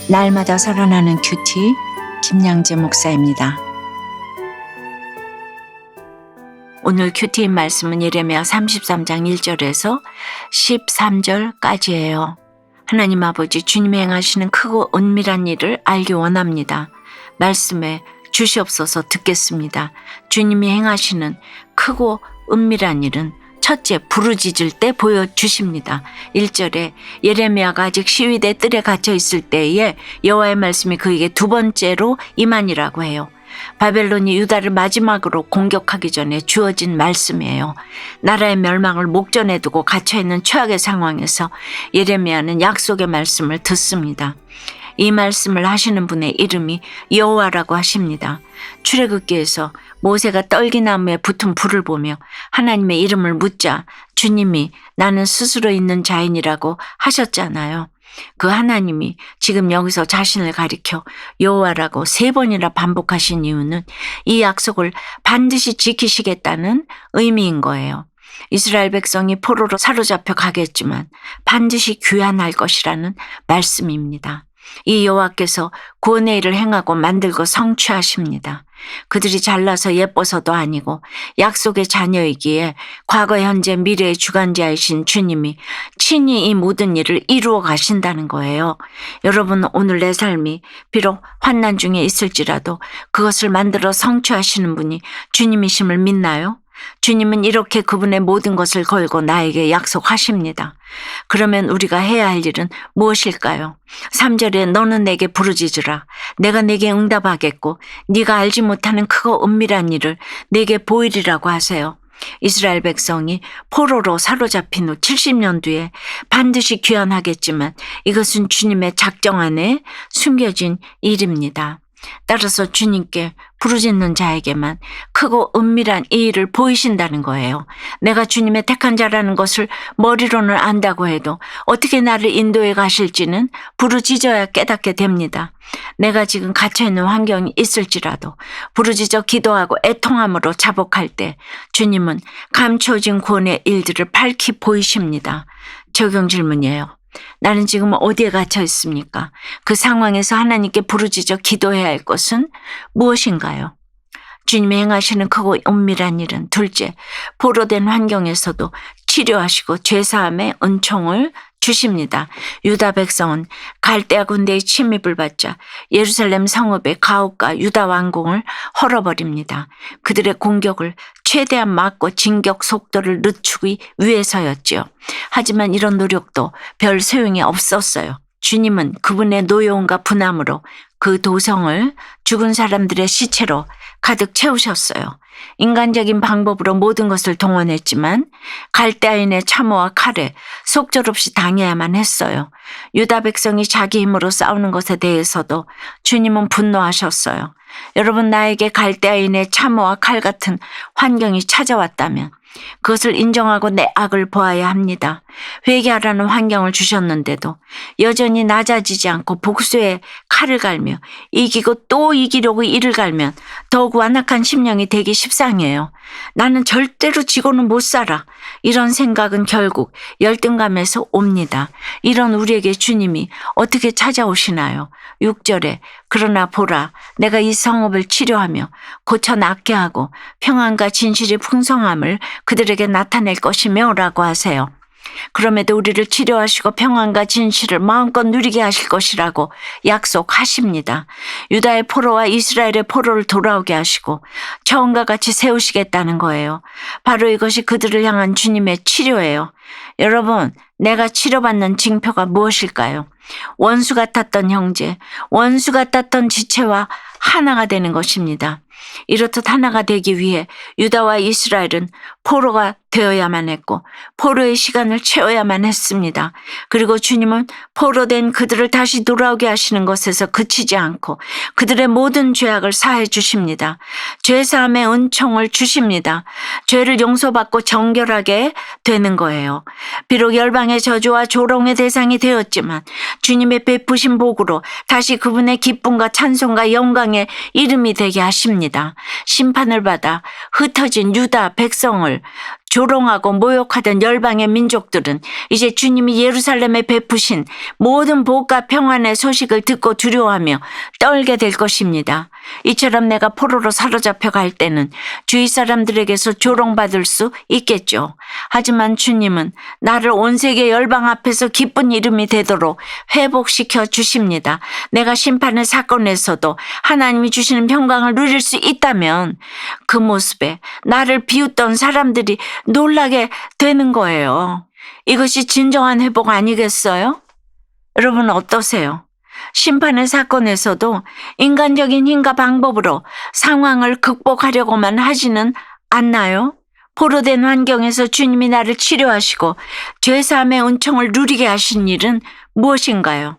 날마다 살아나는 큐티 김양재 목사입니다. 오늘 큐티인 말씀은 예레미야 33장 1절에서 13절까지예요. 하나님 아버지, 주님이 행하시는 크고 은밀한 일을 알기 원합니다. 말씀에 주시옵소서. 듣겠습니다. 주님이 행하시는 크고 은밀한 일은 첫째, 부르짖을 때 보여주십니다. 1절에 예레미야가 아직 시위대 뜰에 갇혀 있을 때에 여호와의 말씀이 그에게 두 번째로 임하니라고 해요. 바벨론이 유다를 마지막으로 공격하기 전에 주어진 말씀이에요. 나라의 멸망을 목전에 두고 갇혀있는 최악의 상황에서 예레미야는 약속의 말씀을 듣습니다. 이 말씀을 하시는 분의 이름이 여호와라고 하십니다. 출애굽기에서 모세가 떨기나무에 붙은 불을 보며 하나님의 이름을 묻자 주님이 나는 스스로 있는 자인이라고 하셨잖아요. 그 하나님이 지금 여기서 자신을 가리켜 여호와라고 3번이나 반복하신 이유는 이 약속을 반드시 지키시겠다는 의미인 거예요. 이스라엘 백성이 포로로 사로잡혀 가겠지만 반드시 귀환할 것이라는 말씀입니다. 이 여호와께서 구원의 일을 행하고 만들고 성취하십니다. 그들이 잘나서 예뻐서도 아니고 약속의 자녀이기에 과거, 현재, 미래의 주관자이신 주님이 친히 이 모든 일을 이루어 가신다는 거예요. 여러분, 오늘 내 삶이 비록 환난 중에 있을지라도 그것을 만들어 성취하시는 분이 주님이심을 믿나요? 주님은 이렇게 그분의 모든 것을 걸고 나에게 약속하십니다. 그러면 우리가 해야 할 일은 무엇일까요? 3절에 너는 내게 부르짖으라. 내가 내게 응답하겠고 네가 알지 못하는 크고 은밀한 일을 내게 보이리라고 하세요. 이스라엘 백성이 포로로 사로잡힌 후 70년 뒤에 반드시 귀환하겠지만 이것은 주님의 작정 안에 숨겨진 일입니다. 따라서 주님께 부르짖는 자에게만 크고 은밀한 이 일을 보이신다는 거예요. 내가 주님의 택한 자라는 것을 머리로는 안다고 해도 어떻게 나를 인도해 가실지는 부르짖어야 깨닫게 됩니다. 내가 지금 갇혀있는 환경이 있을지라도 부르짖어 기도하고 애통함으로 자복할 때 주님은 감춰진 구원의 일들을 밝히 보이십니다. 적용 질문이에요. 나는 지금 어디에 갇혀 있습니까? 그 상황에서 하나님께 부르짖어 기도해야 할 것은 무엇인가요? 주님이 행하시는 크고 은밀한 일은 둘째, 포로된 환경에서도 치료하시고 죄사함의 은총을 주십니다. 유다 백성은 갈대아 군대의 침입을 받자 예루살렘 성읍의 가옥과 유다 왕궁을 헐어버립니다. 그들의 공격을 최대한 막고 진격 속도를 늦추기 위해서였지요. 하지만 이런 노력도 별 소용이 없었어요. 주님은 그분의 노여움과 분함으로 그 도성을 죽은 사람들의 시체로 가득 채우셨어요. 인간적인 방법으로 모든 것을 동원했지만 갈대아인의 참호와 칼에 속절없이 당해야만 했어요. 유다 백성이 자기 힘으로 싸우는 것에 대해서도 주님은 분노하셨어요. 여러분, 나에게 갈대아인의 참호와 칼 같은 환경이 찾아왔다면 그것을 인정하고 내 악을 보아야 합니다. 회개하라는 환경을 주셨는데도 여전히 낮아지지 않고 복수의 칼을 갈며 이기고 또 이기려고 이를 갈면 더욱 완악한 심령이 되기 십상이에요. 나는 절대로 지고는 못 살아. 이런 생각은 결국 열등감에서 옵니다. 이런 우리에게 주님이 어떻게 찾아오시나요? 6절에 그러나 보라, 내가 이 성읍을 치료하며 고쳐 낫게 하고 평안과 진실의 풍성함을 그들에게 나타낼 것이며 라고 하세요. 그럼에도 우리를 치료하시고 평안과 진실을 마음껏 누리게 하실 것이라고 약속하십니다. 유다의 포로와 이스라엘의 포로를 돌아오게 하시고 처음과 같이 세우시겠다는 거예요. 바로 이것이 그들을 향한 주님의 치료예요. 여러분, 내가 치료받는 징표가 무엇일까요? 원수 같았던 형제, 원수 같았던 지체와 하나가 되는 것입니다. 이렇듯 하나가 되기 위해 유다와 이스라엘은 포로가 되어야만 했고 포로의 시간을 채워야만 했습니다. 그리고 주님은 포로된 그들을 다시 돌아오게 하시는 것에서 그치지 않고 그들의 모든 죄악을 사해 주십니다. 죄사함의 은총을 주십니다. 죄를 용서받고 정결하게 되는 거예요. 비록 열방의 저주와 조롱의 대상이 되었지만 주님의 베푸신 복으로 다시 그분의 기쁨과 찬송과 영광의 이름이 되게 하십니다. 심판을 받아 흩어진 유다 백성을 조롱하고 모욕하던 열방의 민족들은 이제 주님이 예루살렘에 베푸신 모든 복과 평안의 소식을 듣고 두려워하며 떨게 될 것입니다. 이처럼 내가 포로로 사로잡혀 갈 때는 주위 사람들에게서 조롱받을 수 있겠죠. 하지만 주님은 나를 온 세계 열방 앞에서 기쁜 이름이 되도록 회복시켜 주십니다. 내가 심판의 사건에서도 하나님이 주시는 평강을 누릴 수 있다면 그 모습에 나를 비웃던 사람들이 놀라게 되는 거예요. 이것이 진정한 회복 아니겠어요? 여러분 어떠세요? 심판의 사건에서도 인간적인 힘과 방법으로 상황을 극복하려고만 하지는 않나요? 포로된 환경에서 주님이 나를 치료하시고 죄사함의 은총을 누리게 하신 일은 무엇인가요?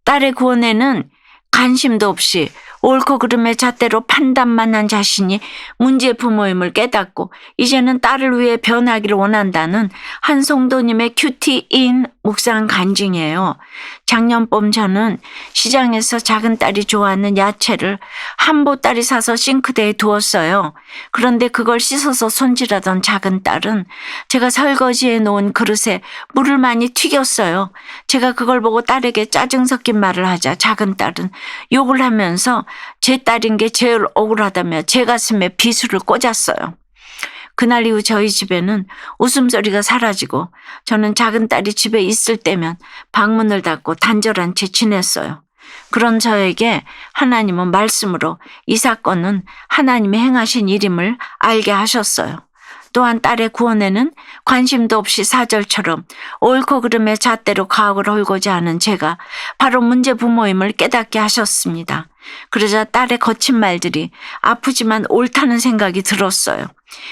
딸의 구원에는 관심도 없이 옳고 그름의 잣대로 판단만 한 자신이 문제의 부모임을 깨닫고 이제는 딸을 위해 변하기를 원한다는 한 성도님의 큐티인 묵상 간증이에요. 작년 봄 저는 시장에서 작은 딸이 좋아하는 야채를 한 보따리 사서 싱크대에 두었어요. 그런데 그걸 씻어서 손질하던 작은 딸은 제가 설거지해 놓은 그릇에 물을 많이 튀겼어요. 제가 그걸 보고 딸에게 짜증 섞인 말을 하자 작은 딸은 욕을 하면서 제 딸인 게 제일 억울하다며 제 가슴에 비수를 꽂았어요. 그날 이후 저희 집에는 웃음소리가 사라지고 저는 작은 딸이 집에 있을 때면 방문을 닫고 단절한 채 지냈어요. 그런 저에게 하나님은 말씀으로 이 사건은 하나님이 행하신 일임을 알게 하셨어요. 또한 딸의 구원에는 관심도 없이 사절처럼 옳고 그름의 잣대로 가혹을 헐고자 하는 제가 바로 문제 부모임을 깨닫게 하셨습니다. 그러자 딸의 거친 말들이 아프지만 옳다는 생각이 들었어요.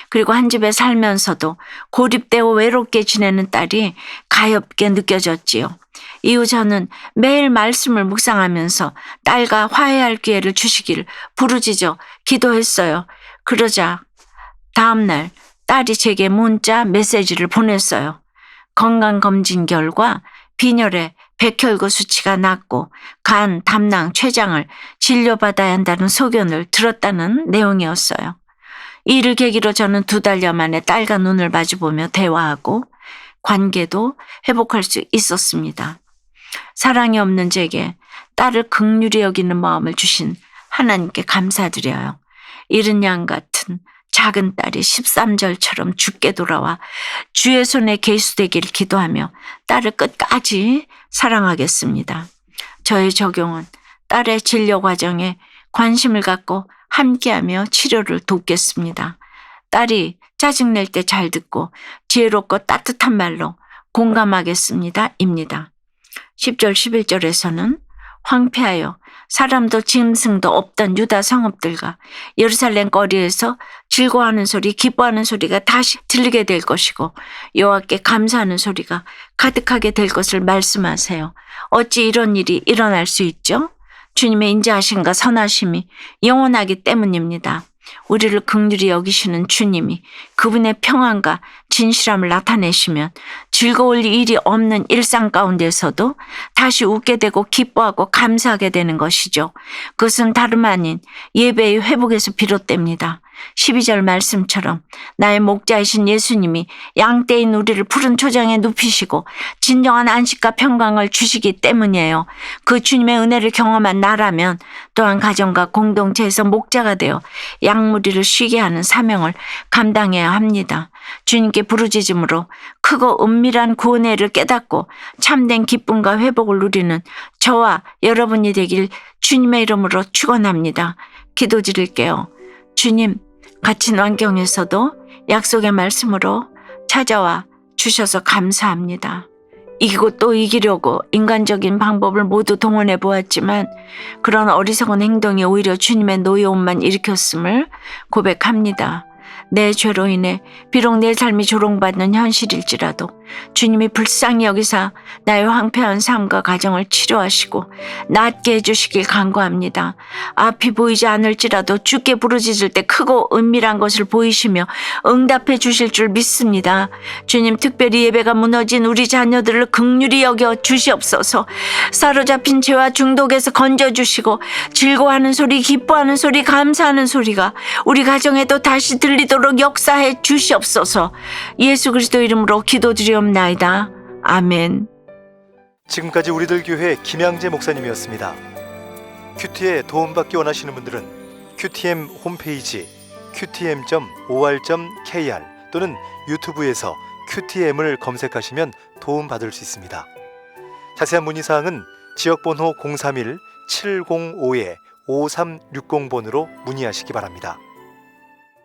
그리고 한 집에 살면서도 고립되어 외롭게 지내는 딸이 가엾게 느껴졌지요. 이후 저는 매일 말씀을 묵상하면서 딸과 화해할 기회를 주시길 부르짖어 기도했어요. 그러자 다음날 딸이 제게 문자 메시지를 보냈어요. 건강검진 결과 빈혈에 백혈구 수치가 낮고 간, 담낭, 췌장을 진료받아야 한다는 소견을 들었다는 내용이었어요. 이를 계기로 저는 2달여 만에 딸과 눈을 마주보며 대화하고 관계도 회복할 수 있었습니다. 사랑이 없는 제게 딸을 긍휼히 여기는 마음을 주신 하나님께 감사드려요. 이른 양 같은 작은 딸이 13절처럼 죽게 돌아와 주의 손에 계수되기를 기도하며 딸을 끝까지 사랑하겠습니다. 저의 적용은 딸의 진료 과정에 관심을 갖고 함께하며 치료를 돕겠습니다. 딸이 짜증낼 때 잘 듣고 지혜롭고 따뜻한 말로 공감하겠습니다. 입니다. 10절 11절에서는 황폐하여 사람도 짐승도 없던 유다 성읍들과 예루살렘 거리에서 즐거워하는 소리, 기뻐하는 소리가 다시 들리게 될 것이고 여호와께 감사하는 소리가 가득하게 될 것을 말씀하세요. 어찌 이런 일이 일어날 수 있죠? 주님의 인자하심과 선하심이 영원하기 때문입니다. 우리를 긍휼히 여기시는 주님이 그분의 평안과 진실함을 나타내시면 즐거울 일이 없는 일상 가운데서도 다시 웃게 되고 기뻐하고 감사하게 되는 것이죠. 그것은 다름 아닌 예배의 회복에서 비롯됩니다. 12절 말씀처럼 나의 목자이신 예수님이 양떼인 우리를 푸른 초장에 눕히시고 진정한 안식과 평강을 주시기 때문이에요. 그 주님의 은혜를 경험한 나라면 또한 가정과 공동체에서 목자가 되어 양무리를 쉬게 하는 사명을 감당해야 합니다. 주님께 부르짖음으로 크고 은밀한 구원의를 깨닫고 참된 기쁨과 회복을 누리는 저와 여러분이 되길 주님의 이름으로 축원합니다. 기도 드릴게요. 주님, 갇힌 환경에서도 약속의 말씀으로 찾아와 주셔서 감사합니다. 이기고 또 이기려고 인간적인 방법을 모두 동원해 보았지만 그런 어리석은 행동이 오히려 주님의 노여움만 일으켰음을 고백합니다. 내 죄로 인해 비록 내 삶이 조롱받는 현실일지라도 주님이 불쌍히 여기사 나의 황폐한 삶과 가정을 치료하시고 낫게 해주시길 간구합니다. 앞이 보이지 않을지라도 주께 부르짖을 때 크고 은밀한 것을 보이시며 응답해 주실 줄 믿습니다. 주님, 특별히 예배가 무너진 우리 자녀들을 긍휼히 여겨 주시옵소서. 사로잡힌 죄와 중독에서 건져주시고 즐거워하는 소리, 기뻐하는 소리, 감사하는 소리가 우리 가정에도 다시 들려 들리도록 역사해 주시옵소서. 예수 그리스도 이름으로 기도드리옵나이다. 아멘. 지금까지 우리들 교회 김양재 목사님이었습니다. 큐티에 도움받기 원하시는 분들은 QTM 홈페이지 qtm.or.kr 또는 유튜브에서 QTM을 검색하시면 도움받을 수 있습니다. 자세한 문의사항은 지역번호 031-705-5360번으로 문의하시기 바랍니다.